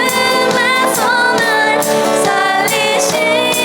죽음에서 날 살리신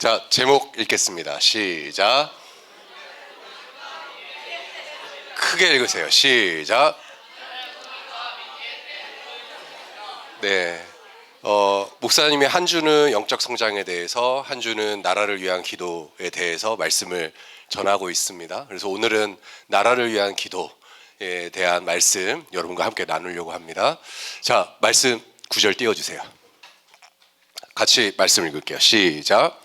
자, 제목 읽겠습니다. 시작. 크게 읽으세요. 시작. 네. 목사님이 한 주는 영적 성장에 대해서, 한 주는 나라를 위한 기도에 대해서 말씀을 전하고 있습니다. 그래서 오늘은 나라를 위한 기도에 대한 말씀 여러분과 함께 나누려고 합니다. 자, 말씀 9절 띄워주세요. 같이 말씀 읽을게요. 시작.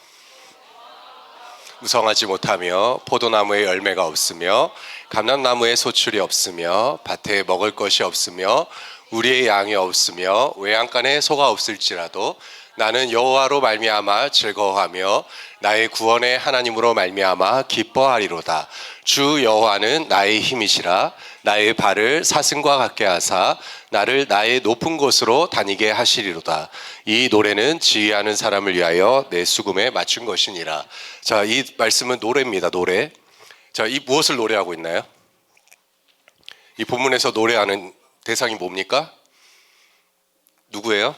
무성하지 못하며 포도나무에 열매가 없으며 감람나무에 소출이 없으며 밭에 먹을 것이 없으며 우리의 양이 없으며 외양간에 소가 없을지라도 나는 여호와로 말미암아 즐거워하며 나의 구원의 하나님으로 말미암아 기뻐하리로다. 주 여호와는 나의 힘이시라. 나의 발을 사슴과 같게 하사 나를 나의 높은 곳으로 다니게 하시리로다. 이 노래는 지휘하는 사람을 위하여 내 수금에 맞춘 것이니라. 자, 이 말씀은 노래입니다. 노래. 자, 이 무엇을 노래하고 있나요? 이 본문에서 노래하는 대상이 뭡니까? 누구예요?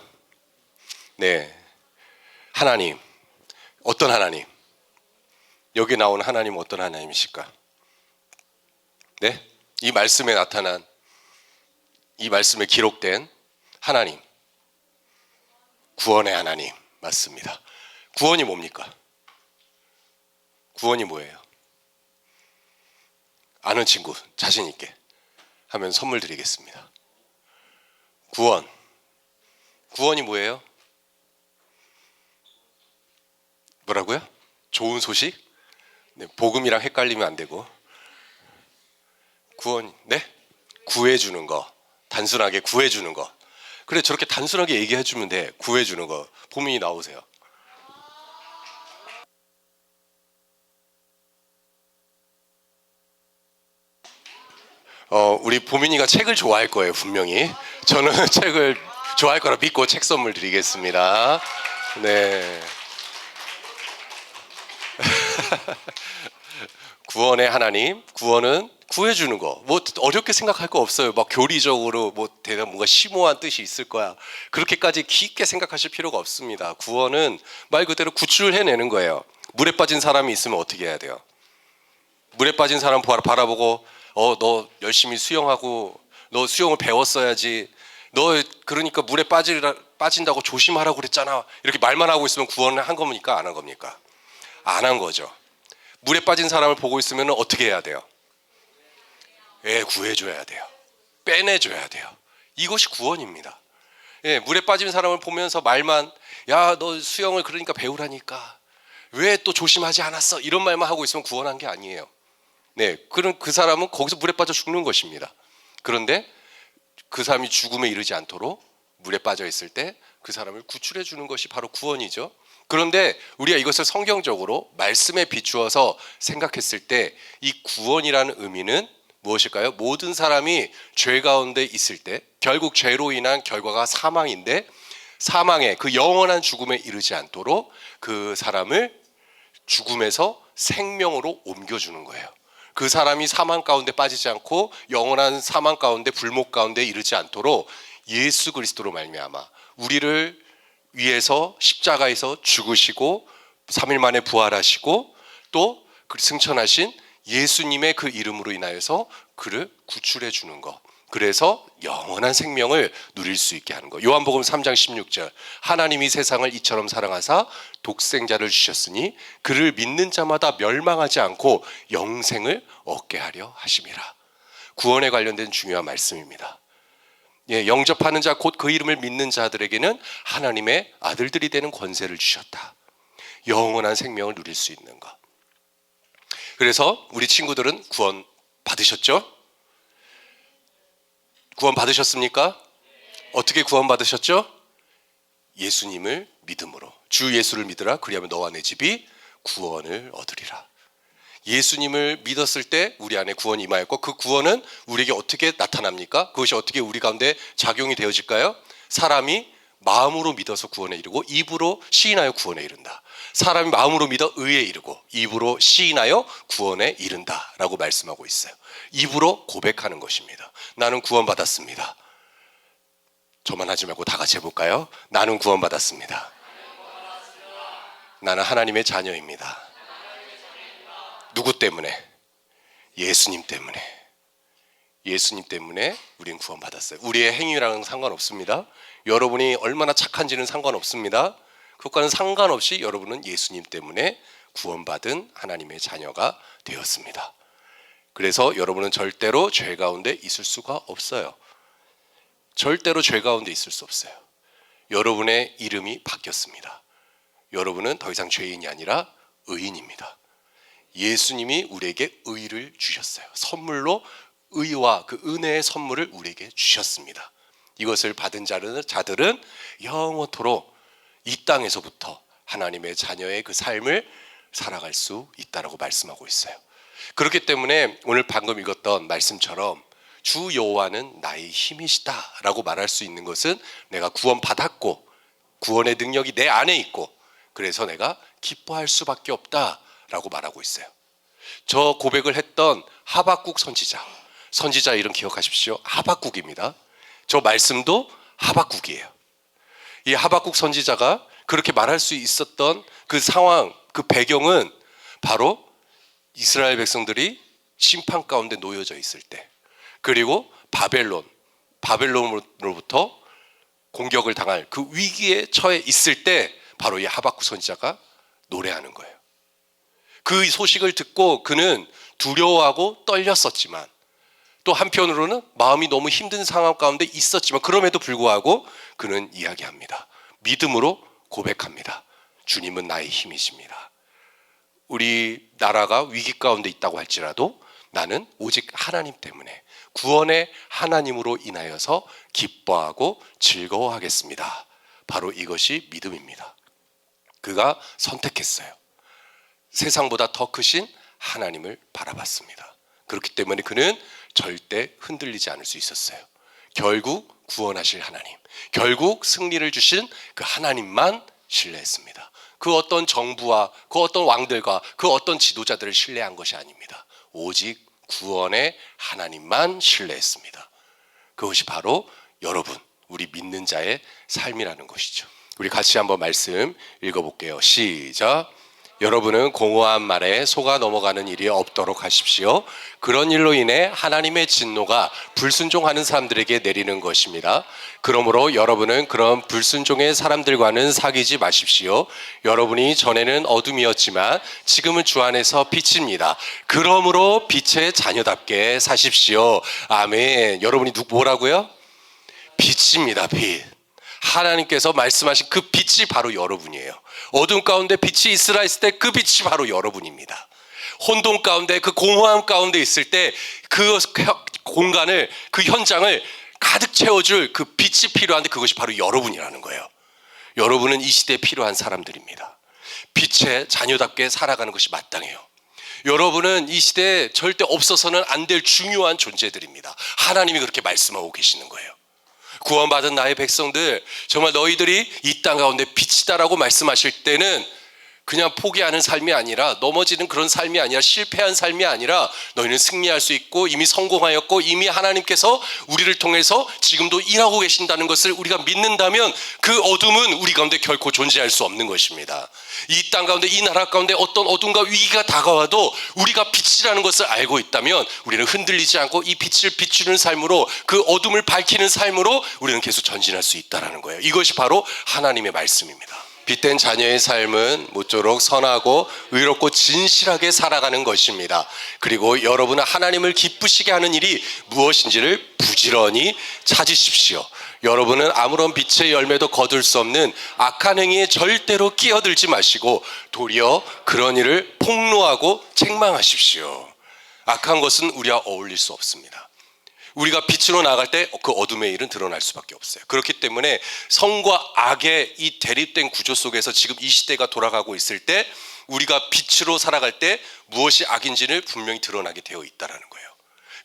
네, 하나님. 어떤 하나님? 여기 나온 하나님 어떤 하나님이실까? 네, 이 말씀에 나타난, 이 말씀에 기록된 하나님, 구원의 하나님 맞습니다. 구원이 뭡니까? 구원이 뭐예요? 아는 친구 자신 있게 하면 선물 드리겠습니다. 구원이 뭐예요? 뭐라고요? 좋은 소식? 네, 복음이랑 헷갈리면 안 되고, 구원, 네? 구해주는 거, 단순하게 구해주는 거. 그래, 저렇게 단순하게 얘기해주면 돼. 구해주는 거. 보민이 나오세요. 우리 보민이가 책을 좋아할 거예요, 분명히. 저는 책을 좋아할 거라 믿고 책 선물 드리겠습니다. 네. 구원의 하나님, 구원은 구해주는 거. 뭐 어렵게 생각할 거 없어요. 막 교리적으로 뭐 대단 뭔가 심오한 뜻이 있을 거야. 그렇게까지 깊게 생각하실 필요가 없습니다. 구원은 말 그대로 구출해내는 거예요. 물에 빠진 사람이 있으면 어떻게 해야 돼요? 물에 빠진 사람 바라보고 너 열심히 수영하고 너 수영을 배웠어야지. 너 그러니까 물에 빠진다고 조심하라고 그랬잖아. 이렇게 말만 하고 있으면 구원을 한 겁니까? 안 한 겁니까? 안 한 거죠. 물에 빠진 사람을 보고 있으면 어떻게 해야 돼요? 예, 구해줘야 돼요. 빼내줘야 돼요. 이것이 구원입니다. 예, 물에 빠진 사람을 보면서 말만, 야, 너 수영을 그러니까 배우라니까 왜 또 조심하지 않았어? 이런 말만 하고 있으면 구원한 게 아니에요. 네, 그럼 그 사람은 거기서 물에 빠져 죽는 것입니다. 그런데 그 사람이 죽음에 이르지 않도록 물에 빠져 있을 때 그 사람을 구출해 주는 것이 바로 구원이죠. 그런데 우리가 이것을 성경적으로 말씀에 비추어서 생각했을 때 이 구원이라는 의미는 무엇일까요? 모든 사람이 죄 가운데 있을 때 결국 죄로 인한 결과가 사망인데, 사망의 그 영원한 죽음에 이르지 않도록 그 사람을 죽음에서 생명으로 옮겨주는 거예요. 그 사람이 사망 가운데 빠지지 않고 영원한 사망 가운데, 불목 가운데 이르지 않도록 예수 그리스도로 말미암아 우리를 위해서 십자가에서 죽으시고 3일 만에 부활하시고 또 승천하신 예수님의 그 이름으로 인하여서 그를 구출해 주는 것. 그래서 영원한 생명을 누릴 수 있게 하는 것. 요한복음 3장 16절. 하나님이 세상을 이처럼 사랑하사 독생자를 주셨으니 그를 믿는 자마다 멸망하지 않고 영생을 얻게 하려 하심이라. 구원에 관련된 중요한 말씀입니다. 예, 영접하는 자, 곧 그 이름을 믿는 자들에게는 하나님의 아들들이 되는 권세를 주셨다. 영원한 생명을 누릴 수 있는 것. 그래서 우리 친구들은 구원 받으셨죠? 구원 받으셨습니까? 어떻게 구원 받으셨죠? 예수님을 믿음으로. 주 예수를 믿으라. 그리하면 너와 내 집이 구원을 얻으리라. 예수님을 믿었을 때 우리 안에 구원이 임하였고, 그 구원은 우리에게 어떻게 나타납니까? 그것이 어떻게 우리 가운데 작용이 되어질까요? 사람이 마음으로 믿어서 구원에 이르고 입으로 시인하여 구원에 이른다. 사람이 마음으로 믿어 의에 이르고 입으로 시인하여 구원에 이른다 라고 말씀하고 있어요. 입으로 고백하는 것입니다. 나는 구원받았습니다. 저만 하지 말고 다 같이 해볼까요? 나는 구원받았습니다. 나는 하나님의 자녀입니다. 누구 때문에? 예수님 때문에. 예수님 때문에 우리는 구원받았어요. 우리의 행위랑은 상관없습니다. 여러분이 얼마나 착한지는 상관없습니다. 그것과는 상관없이 여러분은 예수님 때문에 구원받은 하나님의 자녀가 되었습니다. 그래서 여러분은 절대로 죄 가운데 있을 수가 없어요. 절대로 죄 가운데 있을 수 없어요. 여러분의 이름이 바뀌었습니다. 여러분은 더 이상 죄인이 아니라 의인입니다. 예수님이 우리에게 의를 주셨어요. 선물로 의와 그 은혜의 선물을 우리에게 주셨습니다. 이것을 받은 자들은 영원토록 이 땅에서부터 하나님의 자녀의 그 삶을 살아갈 수 있다라고 말씀하고 있어요. 그렇기 때문에 오늘 방금 읽었던 말씀처럼 주 여호와는 나의 힘이시다라고 말할 수 있는 것은 내가 구원받았고 구원의 능력이 내 안에 있고 그래서 내가 기뻐할 수밖에 없다라고 말하고 있어요. 저 고백을 했던 하박국 선지자 이름 기억하십시오. 하박국입니다. 저 말씀도 하박국이에요. 이 하박국 선지자가 그렇게 말할 수 있었던 그 상황, 그 배경은 바로 이스라엘 백성들이 심판 가운데 놓여져 있을 때, 그리고 바벨론으로부터 공격을 당할 그 위기에 처해 있을 때 바로 이 하박국 선지자가 노래하는 거예요. 그 소식을 듣고 그는 두려워하고 떨렸었지만 또 한편으로는 마음이 너무 힘든 상황 가운데 있었지만 그럼에도 불구하고 그는 이야기합니다. 믿음으로 고백합니다. 주님은 나의 힘이십니다. 우리 나라가 위기 가운데 있다고 할지라도 나는 오직 하나님 때문에 구원의 하나님으로 인하여서 기뻐하고 즐거워하겠습니다. 바로 이것이 믿음입니다. 그가 선택했어요. 세상보다 더 크신 하나님을 바라봤습니다. 그렇기 때문에 그는 절대 흔들리지 않을 수 있었어요. 결국 구원하실 하나님, 결국 승리를 주신 그 하나님만 신뢰했습니다. 그 어떤 정부와 그 어떤 왕들과 그 어떤 지도자들을 신뢰한 것이 아닙니다. 오직 구원의 하나님만 신뢰했습니다. 그것이 바로 여러분, 우리 믿는 자의 삶이라는 것이죠. 우리 같이 한번 말씀 읽어볼게요. 시작. 여러분은 공허한 말에 속아 넘어가는 일이 없도록 하십시오. 그런 일로 인해 하나님의 진노가 불순종하는 사람들에게 내리는 것입니다. 그러므로 여러분은 그런 불순종의 사람들과는 사귀지 마십시오. 여러분이 전에는 어둠이었지만 지금은 주 안에서 빛입니다. 그러므로 빛의 자녀답게 사십시오. 아멘. 여러분이 뭐라고요? 빛입니다. 빛. 하나님께서 말씀하신 그 빛이 바로 여러분이에요. 어둠 가운데 빛이 있으라 했을 때 그 빛이 바로 여러분입니다. 혼돈 가운데 그 공허함 가운데 있을 때 그 공간을, 그 현장을 가득 채워줄 그 빛이 필요한데 그것이 바로 여러분이라는 거예요. 여러분은 이 시대에 필요한 사람들입니다. 빛의 자녀답게 살아가는 것이 마땅해요. 여러분은 이 시대에 절대 없어서는 안 될 중요한 존재들입니다. 하나님이 그렇게 말씀하고 계시는 거예요. 구원받은 나의 백성들, 정말 너희들이 이 땅 가운데 빛이다라고 말씀하실 때는 그냥 포기하는 삶이 아니라, 넘어지는 그런 삶이 아니라, 실패한 삶이 아니라 너희는 승리할 수 있고 이미 성공하였고 이미 하나님께서 우리를 통해서 지금도 일하고 계신다는 것을 우리가 믿는다면 그 어둠은 우리 가운데 결코 존재할 수 없는 것입니다. 이 땅 가운데, 이 나라 가운데 어떤 어둠과 위기가 다가와도 우리가 빛이라는 것을 알고 있다면 우리는 흔들리지 않고 이 빛을 비추는 삶으로, 그 어둠을 밝히는 삶으로 우리는 계속 전진할 수 있다는 거예요. 이것이 바로 하나님의 말씀입니다. 빛된 자녀의 삶은 모쪼록 선하고 의롭고 진실하게 살아가는 것입니다. 그리고 여러분은 하나님을 기쁘시게 하는 일이 무엇인지를 부지런히 찾으십시오. 여러분은 아무런 빛의 열매도 거둘 수 없는 악한 행위에 절대로 끼어들지 마시고 도리어 그런 일을 폭로하고 책망하십시오. 악한 것은 우리와 어울릴 수 없습니다. 우리가 빛으로 나갈 때 그 어둠의 일은 드러날 수밖에 없어요. 그렇기 때문에 성과 악의 이 대립된 구조 속에서 지금 이 시대가 돌아가고 있을 때 우리가 빛으로 살아갈 때 무엇이 악인지를 분명히 드러나게 되어 있다는 거예요.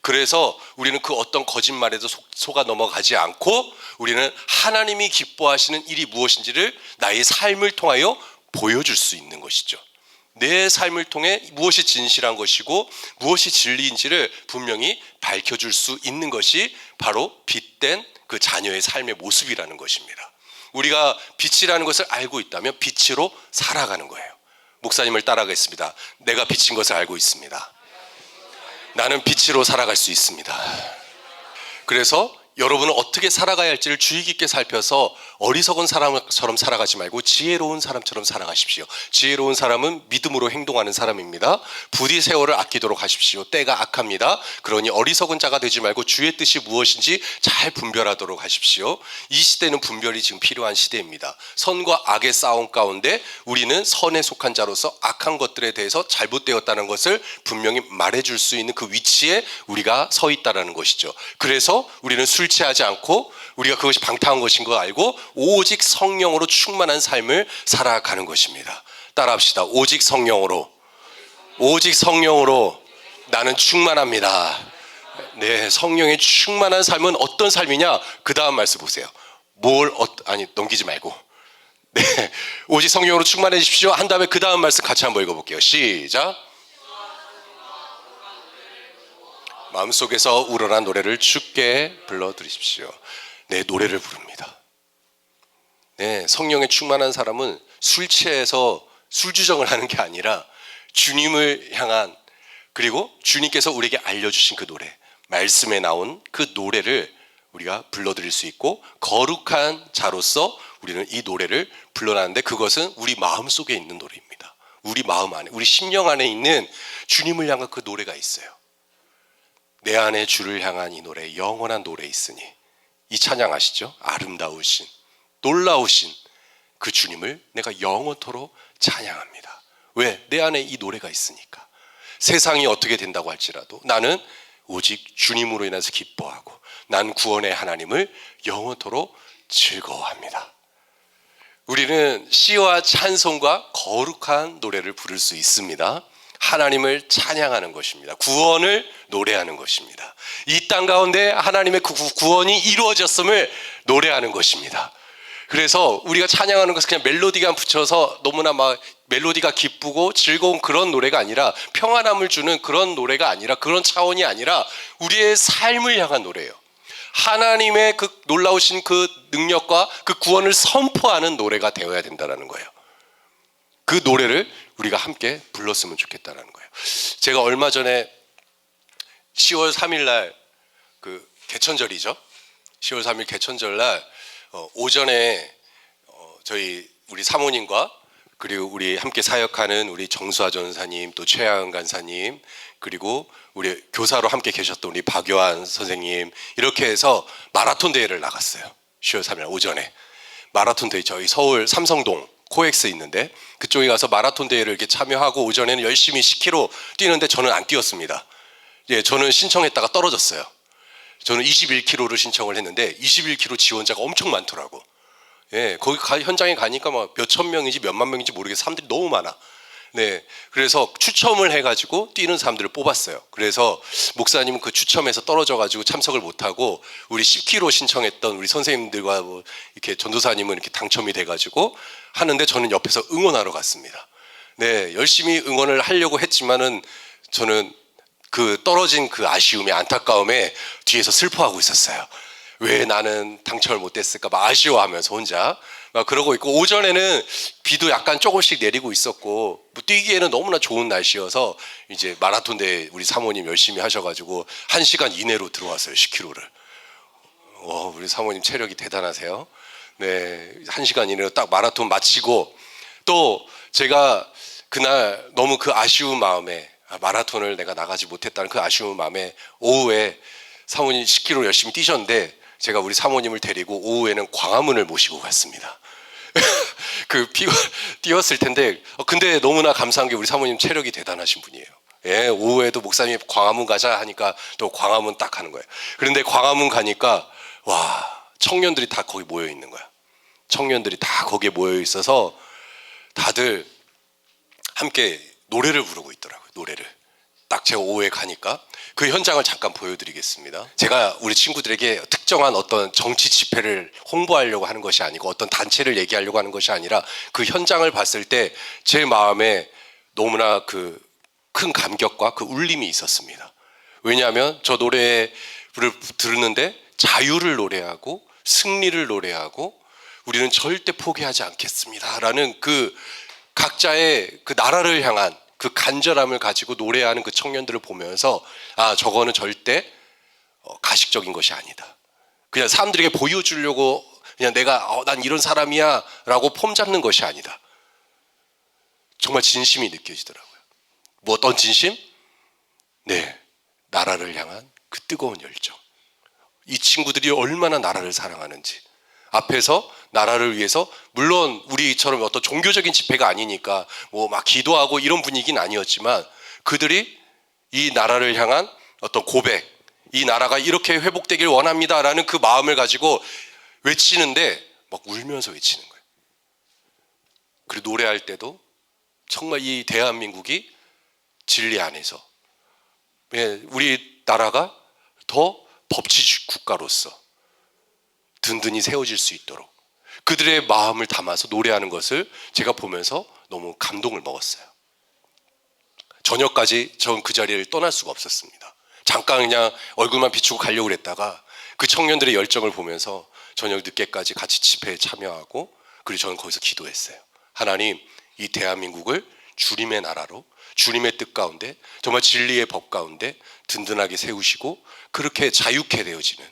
그래서 우리는 그 어떤 거짓말에도 속아 넘어가지 않고 우리는 하나님이 기뻐하시는 일이 무엇인지를 나의 삶을 통하여 보여줄 수 있는 것이죠. 내 삶을 통해 무엇이 진실한 것이고 무엇이 진리인지를 분명히 밝혀줄 수 있는 것이 바로 빛된 그 자녀의 삶의 모습이라는 것입니다. 우리가 빛이라는 것을 알고 있다면 빛으로 살아가는 거예요. 목사님을 따라가겠습니다. 내가 빛인 것을 알고 있습니다. 나는 빛으로 살아갈 수 있습니다. 그래서 여러분은 어떻게 살아가야 할지를 주의 깊게 살펴서 어리석은 사람처럼 살아가지 말고 지혜로운 사람처럼 살아가십시오. 지혜로운 사람은 믿음으로 행동하는 사람입니다. 부디 세월을 아끼도록 하십시오. 때가 악합니다. 그러니 어리석은 자가 되지 말고 주의 뜻이 무엇인지 잘 분별하도록 하십시오. 이 시대는 분별이 지금 필요한 시대입니다. 선과 악의 싸움 가운데 우리는 선에 속한 자로서 악한 것들에 대해서 잘못되었다는 것을 분명히 말해줄 수 있는 그 위치에 우리가 서 있다는 것이죠. 그래서 우리는 술 취하지 않고 우리가 그것이 방탕한 것인 거 알고 오직 성령으로 충만한 삶을 살아가는 것입니다. 따라합시다. 오직 성령으로 나는 충만합니다. 네, 성령의 충만한 삶은 어떤 삶이냐? 그 다음 말씀 보세요. 넘기지 말고. 네, 오직 성령으로 충만해지십시오. 한 다음에 그 다음 말씀 같이 한번 읽어볼게요. 시작. 마음속에서 우러난 노래를 주께 불러드리십시오. 네, 노래를 부릅니다. 네, 성령에 충만한 사람은 술 취해서 술주정을 하는 게 아니라 주님을 향한, 그리고 주님께서 우리에게 알려주신 그 노래, 말씀에 나온 그 노래를 우리가 불러드릴 수 있고, 거룩한 자로서 우리는 이 노래를 불러나는데, 그것은 우리 마음 속에 있는 노래입니다. 우리 마음 안에, 우리 심령 안에 있는 주님을 향한 그 노래가 있어요. 내 안에 주를 향한 이 노래, 영원한 노래 있으니. 이 찬양 아시죠? 아름다우신, 놀라우신 그 주님을 내가 영원토록 찬양합니다. 왜? 내 안에 이 노래가 있으니까. 세상이 어떻게 된다고 할지라도 나는 오직 주님으로 인해서 기뻐하고, 난 구원의 하나님을 영원토록 즐거워합니다. 우리는 시와 찬송과 거룩한 노래를 부를 수 있습니다. 하나님을 찬양하는 것입니다. 구원을 노래하는 것입니다. 이 땅 가운데 하나님의 구원이 이루어졌음을 노래하는 것입니다. 그래서 우리가 찬양하는 것은 그냥 멜로디가 붙여서 너무나 막 멜로디가 기쁘고 즐거운 그런 노래가 아니라, 평안함을 주는 그런 노래가 아니라, 그런 차원이 아니라 우리의 삶을 향한 노래예요. 하나님의 그 놀라우신 그 능력과 그 구원을 선포하는 노래가 되어야 된다는 거예요. 그 노래를 우리가 함께 불렀으면 좋겠다는 거예요. 제가 얼마 전에 10월 3일 날 그 개천절이죠. 10월 3일 개천절 날 오전에 우리 사모님과, 그리고 우리 함께 사역하는 우리 정수아 전사님, 또 최하은 간사님, 그리고 우리 교사로 함께 계셨던 우리 박요한 선생님, 이렇게 해서 마라톤 대회를 나갔어요. 10월 3일 오전에 마라톤 대회, 저희 서울 삼성동 코엑스 있는데 그쪽에 가서 마라톤 대회를 이렇게 참여하고, 오전에는 열심히 10km 뛰는데 저는 안 뛰었습니다. 예, 저는 신청했다가 떨어졌어요. 저는 21km를 신청을 했는데 21km 지원자가 엄청 많더라고. 예, 거기 현장에 가니까 막 몇천 명인지 몇만 명인지 모르겠어요. 사람들이 너무 많아. 네, 그래서 추첨을 해가지고 뛰는 사람들을 뽑았어요. 그래서 목사님은 그 추첨에서 떨어져가지고 참석을 못하고, 우리 10km 신청했던 우리 선생님들과 뭐 이렇게 전도사님은 이렇게 당첨이 돼가지고 하는데, 저는 옆에서 응원하러 갔습니다. 네, 열심히 응원을 하려고 했지만은 저는 그 떨어진 그 아쉬움에, 안타까움에 뒤에서 슬퍼하고 있었어요. 왜 나는 당첨을 못했을까 막 아쉬워하면서 혼자 막 그러고 있고, 오전에는 비도 약간 조금씩 내리고 있었고, 뭐 뛰기에는 너무나 좋은 날씨여서 이제 마라톤 대회 우리 사모님 열심히 하셔가지고 1시간 이내로 들어왔어요. 10km를. 우리 사모님 체력이 대단하세요. 네, 1시간 이내로 딱 마라톤 마치고, 또 제가 그날 너무 그 아쉬운 마음에, 마라톤을 내가 나가지 못했다는 그 아쉬운 마음에, 오후에 사모님 10km 열심히 뛰셨는데 제가 우리 사모님을 데리고 오후에는 광화문을 모시고 갔습니다. 그 뛰었을 텐데, 근데 너무나 감사한 게 우리 사모님 체력이 대단하신 분이에요. 예, 오후에도 목사님이 광화문 가자 하니까 또 광화문 딱 가는 거예요. 그런데 광화문 가니까 와, 청년들이 다 거기 모여 있는 거야. 청년들이 다 거기에 모여 있어서 다들 함께 노래를 부르고 있더라고요. 노래를. 딱 제가 오후에 가니까 그 현장을 잠깐 보여드리겠습니다. 제가 우리 친구들에게 특정한 어떤 정치 집회를 홍보하려고 하는 것이 아니고, 어떤 단체를 얘기하려고 하는 것이 아니라, 그 현장을 봤을 때 제 마음에 너무나 그 큰 감격과 그 울림이 있었습니다. 왜냐하면 저 노래를 들었는데 자유를 노래하고, 승리를 노래하고, 우리는 절대 포기하지 않겠습니다라는 그 각자의 그 나라를 향한 그 간절함을 가지고 노래하는 그 청년들을 보면서 아, 저거는 절대 가식적인 것이 아니다. 그냥 사람들에게 보여주려고 그냥 내가 난 이런 사람이야 라고 폼 잡는 것이 아니다. 정말 진심이 느껴지더라고요. 뭐 어떤 진심? 네, 나라를 향한 그 뜨거운 열정. 이 친구들이 얼마나 나라를 사랑하는지. 앞에서 나라를 위해서, 물론 우리처럼 어떤 종교적인 집회가 아니니까 뭐 막 기도하고 이런 분위기는 아니었지만 그들이 이 나라를 향한 어떤 고백, 이 나라가 이렇게 회복되길 원합니다라는 그 마음을 가지고 외치는데 막 울면서 외치는 거예요. 그리고 노래할 때도 정말 이 대한민국이 진리 안에서 우리 나라가 더 법치 국가로서 든든히 세워질 수 있도록 그들의 마음을 담아서 노래하는 것을 제가 보면서 너무 감동을 먹었어요. 저녁까지 전 그 자리를 떠날 수가 없었습니다. 잠깐 그냥 얼굴만 비추고 가려고 그랬다가 그 청년들의 열정을 보면서 저녁 늦게까지 같이 집회에 참여하고 그리고 저는 거기서 기도했어요. 하나님, 이 대한민국을 주님의 나라로 주님의 뜻 가운데 정말 진리의 법 가운데 든든하게 세우시고 그렇게 자유케 되어지는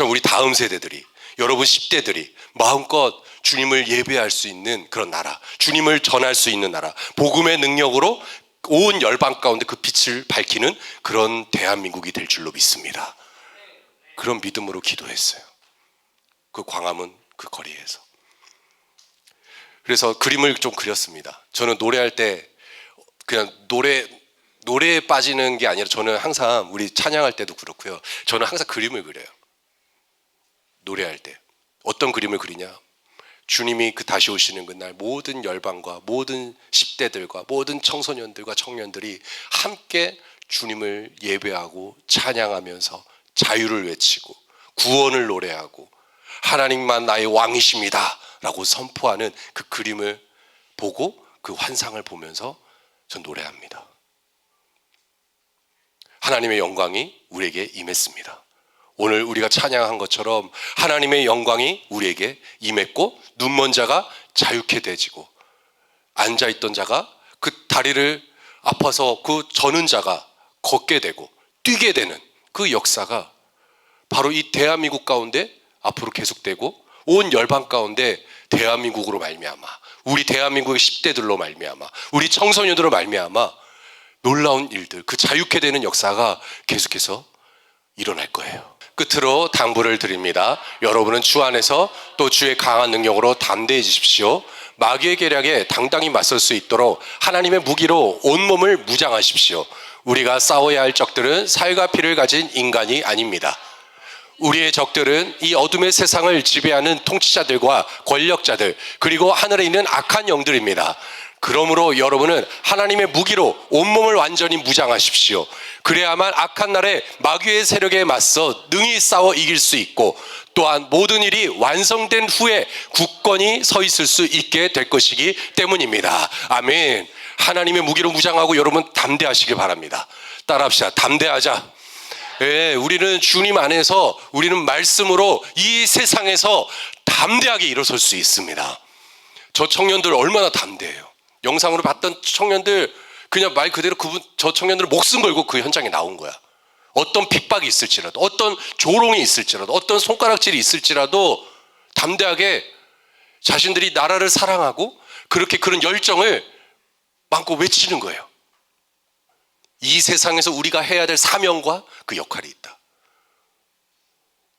우리 다음 세대들이 여러분 10대들이 마음껏 주님을 예배할 수 있는 그런 나라, 주님을 전할 수 있는 나라, 복음의 능력으로 온 열방 가운데 그 빛을 밝히는 그런 대한민국이 될 줄로 믿습니다. 그런 믿음으로 기도했어요. 그 광화문 그 거리에서. 그래서 그림을 좀 그렸습니다. 저는 노래할 때 그냥 노래에 빠지는 게 아니라 저는 항상 우리 찬양할 때도 그렇고요. 저는 항상 그림을 그려요. 노래할 때. 어떤 그림을 그리냐? 주님이 그 다시 오시는 그날 모든 열방과 모든 10대들과 모든 청소년들과 청년들이 함께 주님을 예배하고 찬양하면서 자유를 외치고 구원을 노래하고 하나님만 나의 왕이십니다 라고 선포하는 그 그림을 보고 그 환상을 보면서 전 노래합니다. 하나님의 영광이 우리에게 임했습니다. 오늘 우리가 찬양한 것처럼 하나님의 영광이 우리에게 임했고 눈먼 자가 자유케 되지고 앉아있던 자가 그 다리를 아파서 그 저는 자가 걷게 되고 뛰게 되는 그 역사가 바로 이 대한민국 가운데 앞으로 계속되고 온 열방 가운데 대한민국으로 말미암아 우리 대한민국의 10대들로 말미암아 우리 청소년들로 말미암아 놀라운 일들 그 자유케 되는 역사가 계속해서 일어날 거예요. 끝으로 당부를 드립니다. 여러분은 주 안에서 또 주의 강한 능력으로 담대해지십시오. 마귀의 계략에 당당히 맞설 수 있도록 하나님의 무기로 온몸을 무장하십시오. 우리가 싸워야 할 적들은 살과 피를 가진 인간이 아닙니다. 우리의 적들은 이 어둠의 세상을 지배하는 통치자들과 권력자들 그리고 하늘에 있는 악한 영들입니다. 그러므로 여러분은 하나님의 무기로 온몸을 완전히 무장하십시오. 그래야만 악한 날에 마귀의 세력에 맞서 능히 싸워 이길 수 있고 또한 모든 일이 완성된 후에 굳건히 서 있을 수 있게 될 것이기 때문입니다. 아멘. 하나님의 무기로 무장하고 여러분 담대하시길 바랍니다. 따라합시다. 담대하자. 예, 우리는 주님 안에서 우리는 말씀으로 이 세상에서 담대하게 일어설 수 있습니다. 저 청년들 얼마나 담대해요. 영상으로 봤던 청년들 그냥 말 그대로 저 청년들은 목숨 걸고 그 현장에 나온 거야. 어떤 핍박이 있을지라도 어떤 조롱이 있을지라도 어떤 손가락질이 있을지라도 담대하게 자신들이 나라를 사랑하고 그렇게 그런 열정을 마음껏 외치는 거예요. 이 세상에서 우리가 해야 될 사명과 그 역할이 있다.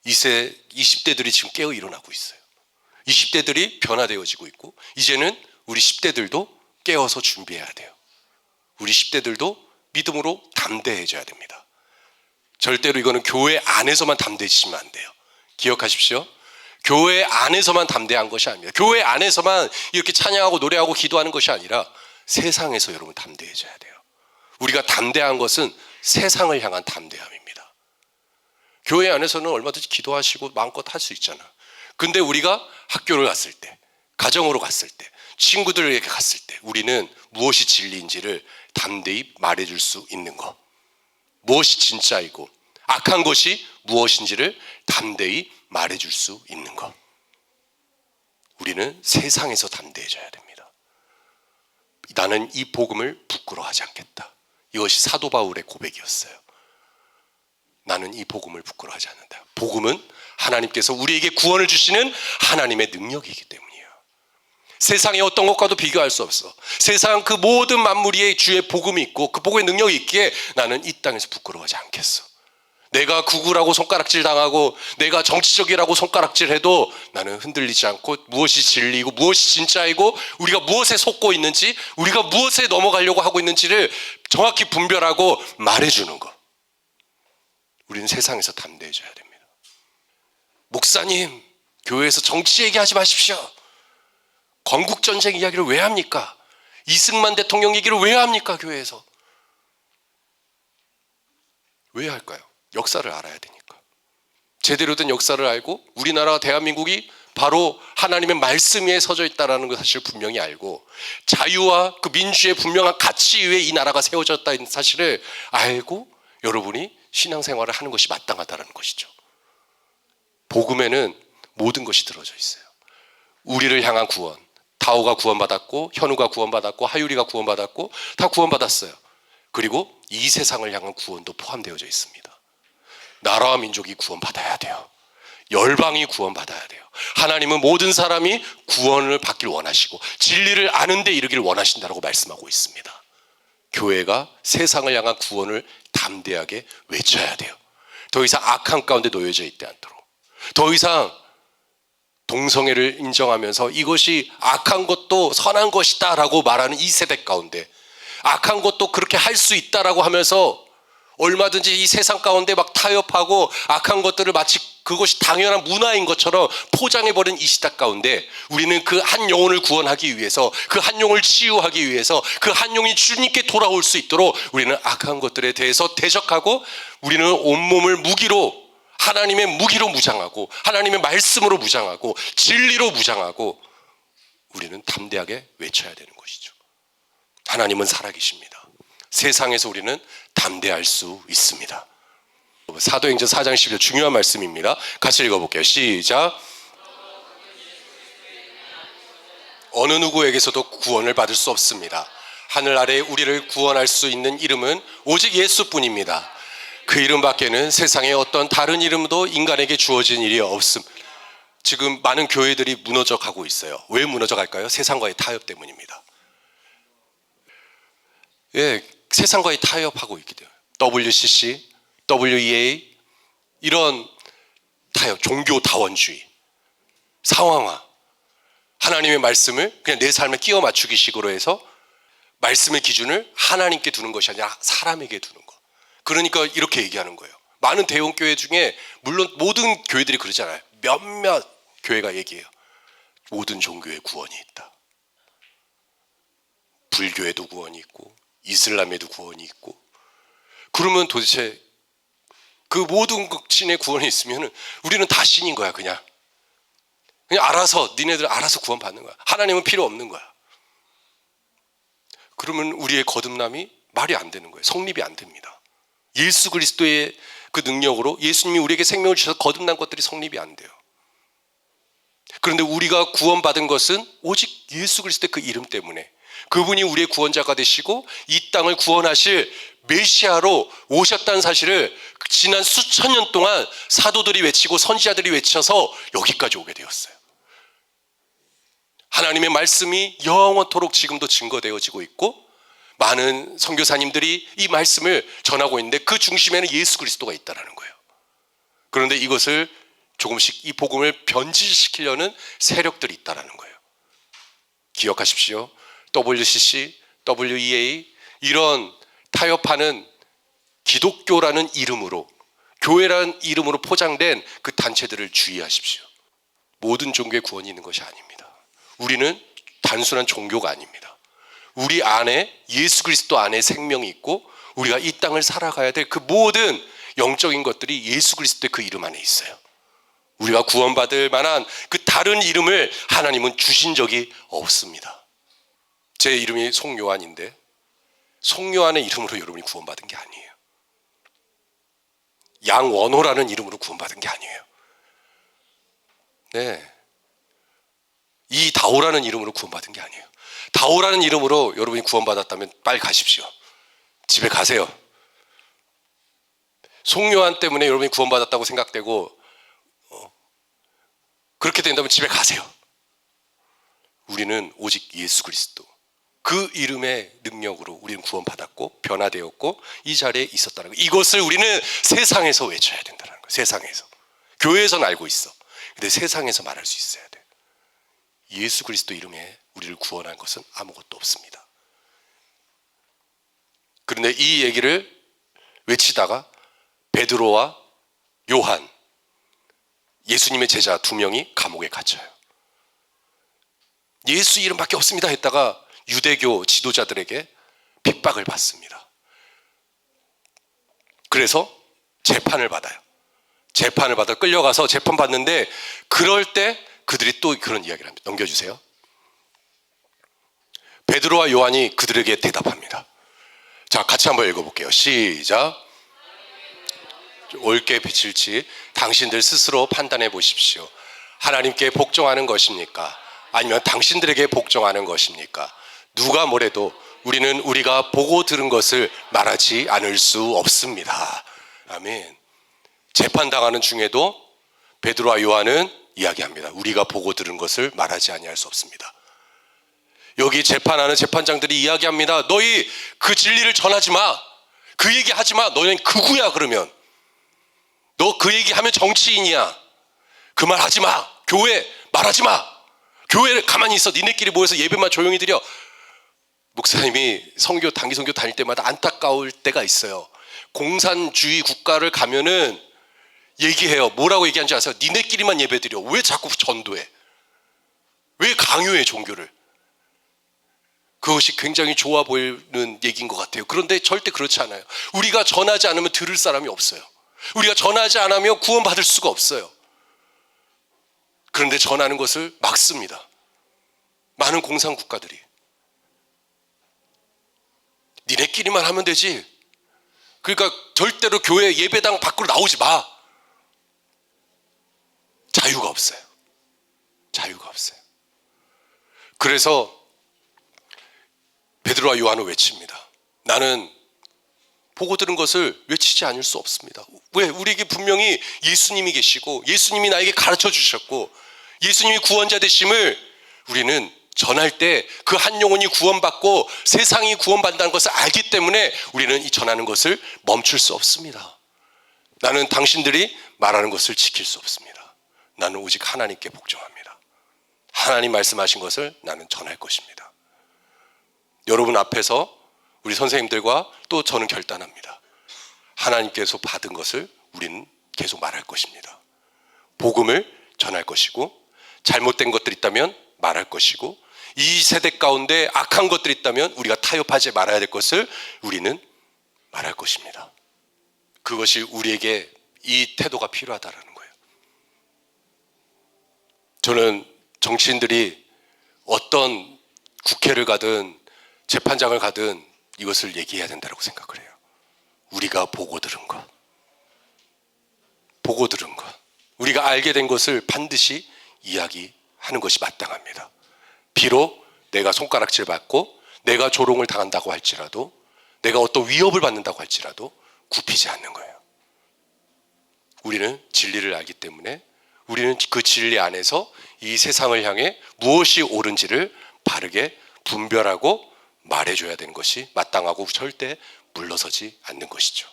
20대들이 지금 깨어 일어나고 있어요. 20대들이 변화되어지고 있고 이제는 우리 10대들도 깨어서 준비해야 돼요. 우리 10대들도 믿음으로 담대해져야 됩니다. 절대로 이거는 교회 안에서만 담대해지시면 안 돼요. 기억하십시오. 교회 안에서만 담대한 것이 아닙니다. 교회 안에서만 이렇게 찬양하고 노래하고 기도하는 것이 아니라 세상에서 여러분 담대해져야 돼요. 우리가 담대한 것은 세상을 향한 담대함입니다. 교회 안에서는 얼마든지 기도하시고 마음껏 할 수 있잖아. 근데 우리가 학교를 갔을 때, 가정으로 갔을 때, 친구들에게 갔을 때 우리는 무엇이 진리인지를 담대히 말해줄 수 있는 것, 무엇이 진짜이고 악한 것이 무엇인지를 담대히 말해줄 수 있는 것. 우리는 세상에서 담대해져야 됩니다. 나는 이 복음을 부끄러워하지 않겠다. 이것이 사도 바울의 고백이었어요. 나는 이 복음을 부끄러워하지 않는다. 복음은 하나님께서 우리에게 구원을 주시는 하나님의 능력이기 때문이에요. 세상의 어떤 것과도 비교할 수 없어. 세상 그 모든 만물 위에 주의 복음이 있고 그 복음의 능력이 있기에 나는 이 땅에서 부끄러워하지 않겠어. 내가 극우라고 손가락질 당하고 내가 정치적이라고 손가락질 해도 나는 흔들리지 않고 무엇이 진리이고 무엇이 진짜이고 우리가 무엇에 속고 있는지 우리가 무엇에 넘어가려고 하고 있는지를 정확히 분별하고 말해주는 것. 우리는 세상에서 담대해져야 됩니다. 목사님, 교회에서 정치 얘기하지 마십시오. 건국전쟁 이야기를 왜 합니까? 이승만 대통령 얘기를 왜 합니까? 교회에서. 왜 할까요? 역사를 알아야 되니까. 제대로 된 역사를 알고 우리나라 대한민국이 바로 하나님의 말씀 위에 서져 있다는 것 사실을 분명히 알고 자유와 그 민주의 분명한 가치 위에 이 나라가 세워졌다는 사실을 알고 여러분이 신앙생활을 하는 것이 마땅하다는 것이죠. 복음에는 모든 것이 들어져 있어요. 우리를 향한 구원, 다오가 구원받았고 현우가 구원받았고 하유리가 구원받았고 다 구원받았어요. 그리고 이 세상을 향한 구원도 포함되어져 있습니다. 나라와 민족이 구원받아야 돼요. 열방이 구원받아야 돼요. 하나님은 모든 사람이 구원을 받길 원하시고 진리를 아는 데 이르기를 원하신다고 말씀하고 있습니다. 교회가 세상을 향한 구원을 담대하게 외쳐야 돼요. 더 이상 악한 가운데 놓여져 있지 않도록. 더 이상 동성애를 인정하면서 이것이 악한 것도 선한 것이다 라고 말하는 이 세대 가운데 악한 것도 그렇게 할 수 있다라고 하면서 얼마든지 이 세상 가운데 막 타협하고 악한 것들을 마치 그것이 당연한 문화인 것처럼 포장해버린 이 시대 가운데 우리는 그 한 영혼을 구원하기 위해서 그 한 영혼을 치유하기 위해서 그 한 영혼이 주님께 돌아올 수 있도록 우리는 악한 것들에 대해서 대적하고 우리는 온몸을 무기로 하나님의 무기로 무장하고 하나님의 말씀으로 무장하고 진리로 무장하고 우리는 담대하게 외쳐야 되는 것이죠. 하나님은 살아계십니다. 세상에서 우리는 담대할 수 있습니다. 사도행전 4장 11절 중요한 말씀입니다. 같이 읽어볼게요. 시작. 어느 누구에게서도 구원을 받을 수 없습니다. 하늘 아래 우리를 구원할 수 있는 이름은 오직 예수뿐입니다. 그 이름 밖에는 세상에 어떤 다른 이름도 인간에게 주어진 일이 없습니다. 지금 많은 교회들이 무너져 가고 있어요. 왜 무너져 갈까요? 세상과의 타협 때문입니다. 예, 세상과의 타협하고 있기 때문에 WCC, WEA 이런 타협, 종교 다원주의, 상황화, 하나님의 말씀을 그냥 내 삶에 끼워 맞추기 식으로 해서 말씀의 기준을 하나님께 두는 것이 아니라 사람에게 두는 것. 그러니까 이렇게 얘기하는 거예요. 많은 대형교회 중에 물론 모든 교회들이 그러잖아요. 몇몇 교회가 얘기해요. 모든 종교에 구원이 있다. 불교에도 구원이 있고 이슬람에도 구원이 있고 그러면 도대체 그 모든 신의 구원이 있으면 우리는 다 신인 거야. 그냥 알아서 니네들 알아서 구원 받는 거야. 하나님은 필요 없는 거야. 그러면 우리의 거듭남이 말이 안 되는 거예요. 성립이 안 됩니다. 예수 그리스도의 그 능력으로 예수님이 우리에게 생명을 주셔서 거듭난 것들이 성립이 안 돼요. 그런데 우리가 구원받은 것은 오직 예수 그리스도의 그 이름 때문에 그분이 우리의 구원자가 되시고 이 땅을 구원하실 메시아로 오셨다는 사실을 지난 수천 년 동안 사도들이 외치고 선지자들이 외쳐서 여기까지 오게 되었어요. 하나님의 말씀이 영원토록 지금도 증거되어지고 있고 많은 선교사님들이 이 말씀을 전하고 있는데 그 중심에는 예수 그리스도가 있다는 거예요. 그런데 이것을 조금씩 이 복음을 변질시키려는 세력들이 있다는 거예요. 기억하십시오. WCC, WEA 이런 타협하는 기독교라는 이름으로 교회라는 이름으로 포장된 그 단체들을 주의하십시오. 모든 종교에 구원이 있는 것이 아닙니다. 우리는 단순한 종교가 아닙니다. 우리 안에 예수 그리스도 안에 생명이 있고 우리가 이 땅을 살아가야 될 그 모든 영적인 것들이 예수 그리스도의 그 이름 안에 있어요. 우리가 구원받을 만한 그 다른 이름을 하나님은 주신 적이 없습니다. 제 이름이 송요한인데 송요한의 이름으로 여러분이 구원받은 게 아니에요. 양원호라는 이름으로 구원받은 게 아니에요. 네, 이 다오라는 이름으로 구원받은 게 아니에요. 다오라는 이름으로 여러분이 구원받았다면 빨리 가십시오. 집에 가세요. 송요한 때문에 여러분이 구원받았다고 생각되고 그렇게 된다면 집에 가세요. 우리는 오직 예수 그리스도 그 이름의 능력으로 우리는 구원받았고 변화되었고 이 자리에 있었다는 거예요. 이것을 우리는 세상에서 외쳐야 된다는 거예요. 세상에서. 교회에서는 알고 있어. 근데 세상에서 말할 수 있어야 돼. 예수 그리스도 이름에 우리를 구원한 것은 아무것도 없습니다. 그런데 이 얘기를 외치다가 베드로와 요한, 예수님의 제자 2명이 감옥에 갇혀요. 예수 이름밖에 없습니다 했다가 유대교 지도자들에게 핍박을 받습니다. 그래서 재판을 받아요. 재판을 받아 끌려가서 재판 받는데 그럴 때 그들이 또 그런 이야기를 합니다. 넘겨주세요. 베드로와 요한이 그들에게 대답합니다. 자, 같이 한번 읽어볼게요. 시작. 옳게 비칠지 당신들 스스로 판단해 보십시오. 하나님께 복종하는 것입니까? 아니면 당신들에게 복종하는 것입니까? 누가 뭐래도 우리는 우리가 보고 들은 것을 말하지 않을 수 없습니다. 아멘. 재판당하는 중에도 베드로와 요한은 이야기합니다. 우리가 보고 들은 것을 말하지 아니할 수 없습니다. 여기 재판하는 재판장들이 이야기합니다. 너희 그 진리를 전하지 마. 그 얘기 하지 마. 너희는 극우야 그러면. 너 그 얘기하면 정치인이야. 그 말 하지 마. 교회 말하지 마. 교회를 가만히 있어. 니네끼리 모여서 예배만 조용히 드려. 목사님이 선교, 단기 선교 다닐 때마다 안타까울 때가 있어요. 공산주의 국가를 가면은 얘기해요. 뭐라고 얘기하는지 아세요? 니네끼리만 예배 드려. 왜 자꾸 전도해? 왜 강요해 종교를? 그것이 굉장히 좋아 보이는 얘기인 것 같아요. 그런데 절대 그렇지 않아요. 우리가 전하지 않으면 들을 사람이 없어요. 우리가 전하지 않으면 구원받을 수가 없어요. 그런데 전하는 것을 막습니다. 많은 공산국가들이. 니네끼리만 하면 되지. 그러니까 절대로 교회 예배당 밖으로 나오지 마. 자유가 없어요. 자유가 없어요. 그래서 베드로와 요한은 외칩니다. 나는 보고 들은 것을 외치지 않을 수 없습니다. 왜? 우리에게 분명히 예수님이 계시고 예수님이 나에게 가르쳐 주셨고 예수님이 구원자 되심을 우리는 전할 때 그 한 영혼이 구원받고 세상이 구원받는다는 것을 알기 때문에 우리는 이 전하는 것을 멈출 수 없습니다. 나는 당신들이 말하는 것을 지킬 수 없습니다. 나는 오직 하나님께 복종합니다. 하나님 말씀하신 것을 나는 전할 것입니다. 여러분 앞에서 우리 선생님들과 또 저는 결단합니다. 하나님께서 받은 것을 우리는 계속 말할 것입니다. 복음을 전할 것이고 잘못된 것들이 있다면 말할 것이고 이 세대 가운데 악한 것들이 있다면 우리가 타협하지 말아야 될 것을 우리는 말할 것입니다. 그것이 우리에게 이 태도가 필요하다는 거예요. 저는 정치인들이 어떤 국회를 가든 재판장을 가든 이것을 얘기해야 된다고 생각을 해요. 우리가 보고 들은 것. 보고 들은 것. 우리가 알게 된 것을 반드시 이야기하는 것이 마땅합니다. 비록 내가 손가락질 받고 내가 조롱을 당한다고 할지라도 내가 어떤 위협을 받는다고 할지라도 굽히지 않는 거예요. 우리는 진리를 알기 때문에 우리는 그 진리 안에서 이 세상을 향해 무엇이 옳은지를 바르게 분별하고 말해줘야 되는 것이 마땅하고 절대 물러서지 않는 것이죠.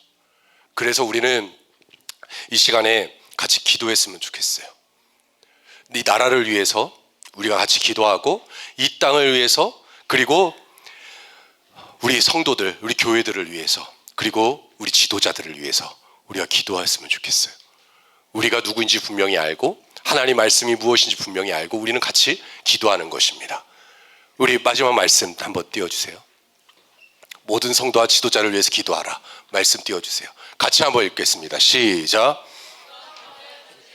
그래서 우리는 이 시간에 같이 기도했으면 좋겠어요. 이 나라를 위해서 우리가 같이 기도하고 이 땅을 위해서 그리고 우리 성도들, 우리 교회들을 위해서 그리고 우리 지도자들을 위해서 우리가 기도했으면 좋겠어요. 우리가 누구인지 분명히 알고 하나님 말씀이 무엇인지 분명히 알고 우리는 같이 기도하는 것입니다. 우리 마지막 말씀 한번 띄워주세요. 모든 성도와 지도자를 위해서 기도하라. 말씀 띄워주세요. 같이 한번 읽겠습니다. 시작.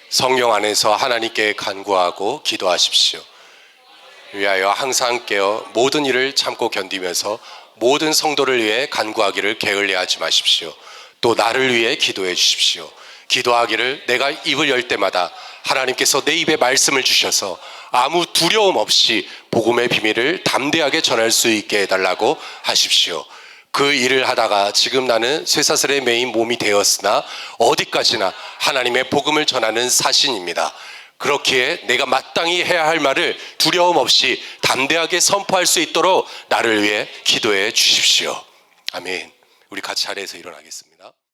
성령 안에서 하나님께 간구하고 기도하십시오. 위하여 항상 깨어 모든 일을 참고 견디면서 모든 성도를 위해 간구하기를 게을리하지 마십시오. 또 나를 위해 기도해 주십시오. 기도하기를 내가 입을 열 때마다 하나님께서 내 입에 말씀을 주셔서 아무 두려움 없이 복음의 비밀을 담대하게 전할 수 있게 해달라고 하십시오. 그 일을 하다가 지금 나는 쇠사슬에 매인 몸이 되었으나 어디까지나 하나님의 복음을 전하는 사신입니다. 그렇기에 내가 마땅히 해야 할 말을 두려움 없이 담대하게 선포할 수 있도록 나를 위해 기도해 주십시오. 아멘. 우리 같이 자리에서 일어나겠습니다.